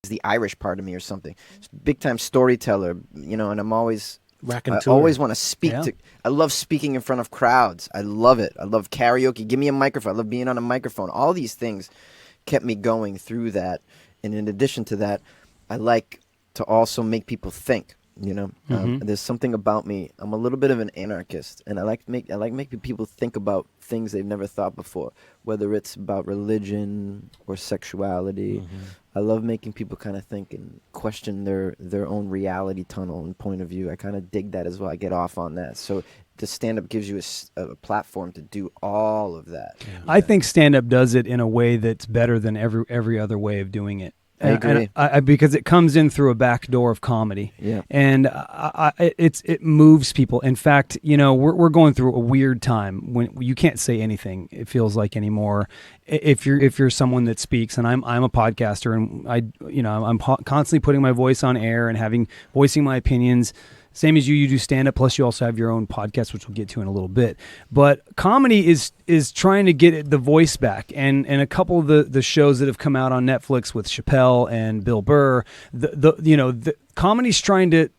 the Irish part of me or something. Big time storyteller, and I'm always I Raconteur. always want to speak to. I love speaking in front of crowds. I love it. I love karaoke. Give me a microphone. I love being on a microphone. All these things kept me going through that. And in addition to that, I like to also make people think. There's something about me. I'm a little bit of an anarchist, and I like making people think about things they've never thought before, whether it's about religion or sexuality. I love making people kind of think and question their own reality tunnel and point of view. I kind of dig that as well. I get off on that. So the stand-up gives you a platform to do all of that. Yeah. I think stand-up does it in a way that's better than every other way of doing it. I agree. Because it comes in through a back door of comedy, and it moves people. In fact, we're going through a weird time when you can't say anything. It feels like anymore. If you're someone that speaks, and I'm a podcaster, and I'm constantly putting my voice on air and voicing my opinions. Same as you do stand-up, plus you also have your own podcast, which we'll get to in a little bit. But comedy is trying to get the voice back. And a couple of the shows that have come out on Netflix with Chappelle and Bill Burr, the comedy's trying to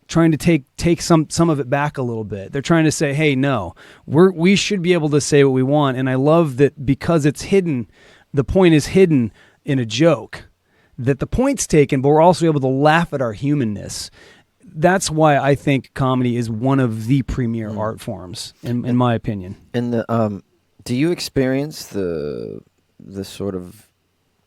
take some of it back a little bit. They're trying to say, hey, no, we should be able to say what we want. And I love that because it's hidden, the point is hidden in a joke, that the point's taken, but we're also able to laugh at our humanness. That's why I think comedy is one of the premier art forms, in my opinion. And do you experience the sort of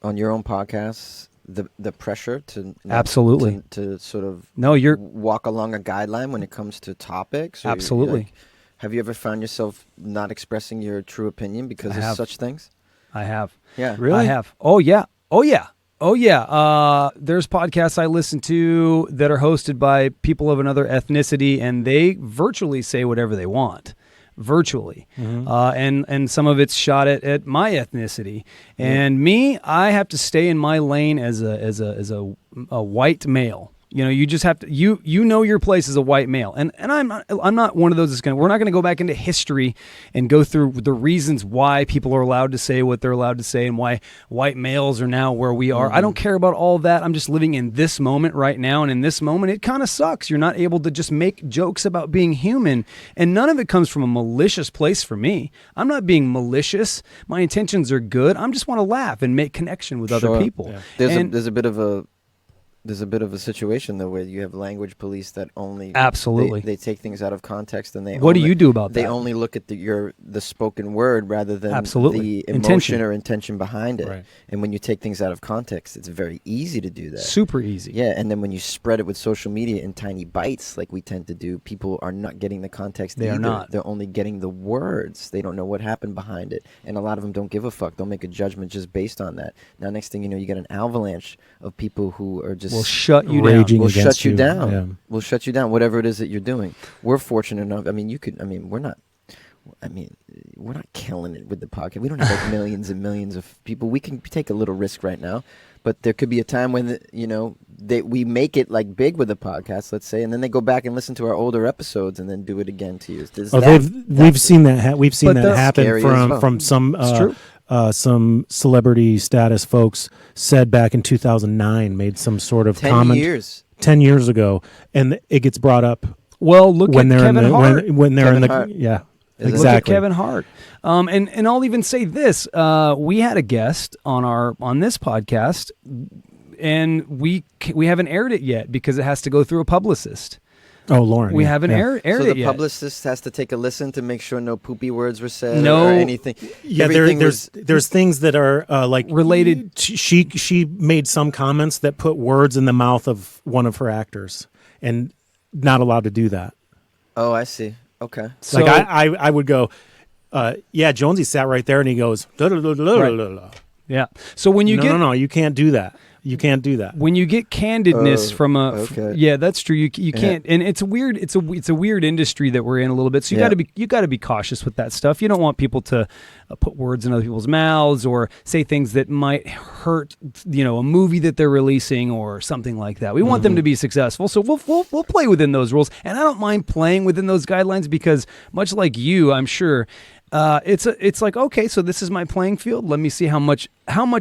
on your own podcasts the pressure to absolutely to sort of you're walk along a guideline when it comes to topics? Absolutely. Have you ever found yourself not expressing your true opinion because of such things? I have. Yeah, really. I have. Oh yeah. There's podcasts I listen to that are hosted by people of another ethnicity, and they virtually say whatever they want. Virtually. And some of it's shot at my ethnicity. And me, I have to stay in my lane as a white male. You just have to you know your place as a white male, and I'm not one of those that's we're not gonna go back into history and go through the reasons why people are allowed to say what they're allowed to say and why white males are now where we are. I don't care about all that. I'm just living in this moment right now, and in this moment it kind of sucks. You're not able to just make jokes about being human, and none of it comes from a malicious place for me. I'm not being malicious. My intentions are good. I just want to laugh and make connection with other people. Yeah. There's a bit of a situation though where you have language police that only absolutely they take things out of context, and what do you do about that? They only look at the spoken word rather than absolutely the emotion or intention behind it. Right. And when you take things out of context, it's very easy to do that. Super easy. Yeah, and then when you spread it with social media in tiny bites like we tend to do, people are not getting the context They either. are not. They're only getting the words. They don't know what happened behind it. And a lot of them don't give a fuck. They'll make a judgment just based on that. Now next thing you know, you get an avalanche of people who are just will shut you down. We'll shut you down. Yeah. We'll shut you down, whatever it is that you're doing. We're fortunate enough. We're not killing it with the podcast. We don't have like millions and millions of people. We can take a little risk right now, but there could be a time when we make it like big with the podcast, let's say, and then they go back and listen to our older episodes and then do it again to you. We've seen that happen from some. It's true. Some celebrity status folks said back in 2009, made some sort of 10 years ago, and it gets brought up. Well, look at Kevin Hart. When they're Kevin in the Hart. yeah. Exactly. Look at Kevin Hart. And I'll even say this: we had a guest on this podcast, and we haven't aired it yet because it has to go through a publicist. Oh, Lauren. We haven't aired so it the yet. publicist has to take a listen to make sure no poopy words were said No. or anything. Yeah, there's things that are like related. She made some comments that put words in the mouth of one of her actors, and not allowed to do that. Oh, I see. Okay. So like I would go, Jonesy sat right there, and he goes, right. Yeah. So when you no, you can't do that. You can't do that. When you get candidness from a okay. yeah, that's true. You can't, and it's a weird industry that we're in a little bit. So you got to be cautious with that stuff. You don't want people to put words in other people's mouths or say things that might hurt, a movie that they're releasing or something like that. We want them to be successful, so we'll play within those rules, and I don't mind playing within those guidelines because much like you, I'm sure, it's like, okay, so this is my playing field. Let me see how much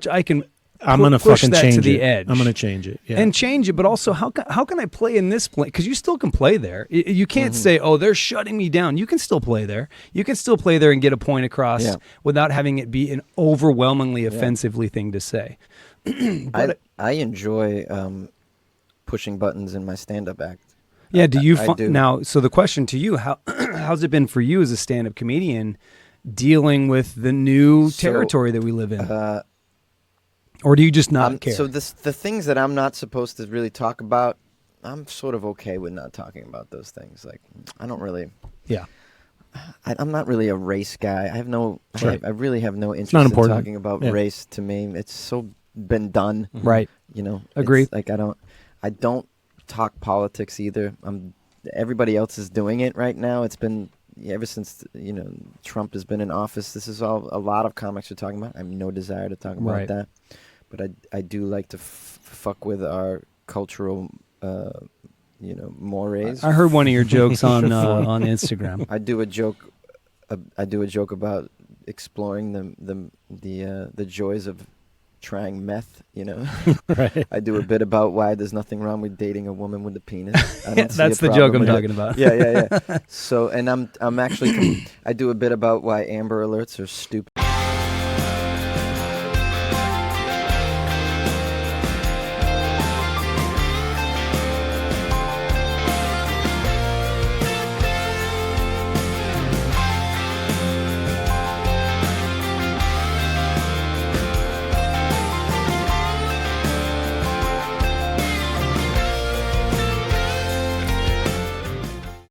I can I'm gonna push fucking that change to the it. edge. I'm gonna change it. Yeah. And change it, but also how can I play in this play? Because you still can play there. You can't say, "Oh, they're shutting me down." You can still play there. You can still play there and get a point across without having it be an overwhelmingly offensively thing to say. I enjoy pushing buttons in my stand-up act. Yeah. Do you do. now? So the question to you: how's it been for you as a stand-up comedian dealing with the new territory that we live in? Or do you just not care? So the things that I'm not supposed to really talk about, I'm sort of okay with not talking about those things. Like, I don't really. Yeah. I'm not really a race guy. I have no. Right. I really have no interest in talking about race. To me, it's so been done. Right. You know. Agreed. Like I don't talk politics either. Everybody else is doing it right now. It's been ever since Trump has been in office. This is all a lot of comics are talking about. I have no desire to talk about that. But I do like to fuck with our cultural, mores. I heard one of your jokes on Instagram. I do a joke. I do a joke about exploring the joys of trying meth. Right. I do a bit about why there's nothing wrong with dating a woman with a penis. I don't see That's a the joke problem I'm with talking it. about. Yeah. So, and I'm actually I do a bit about why Amber Alerts are stupid.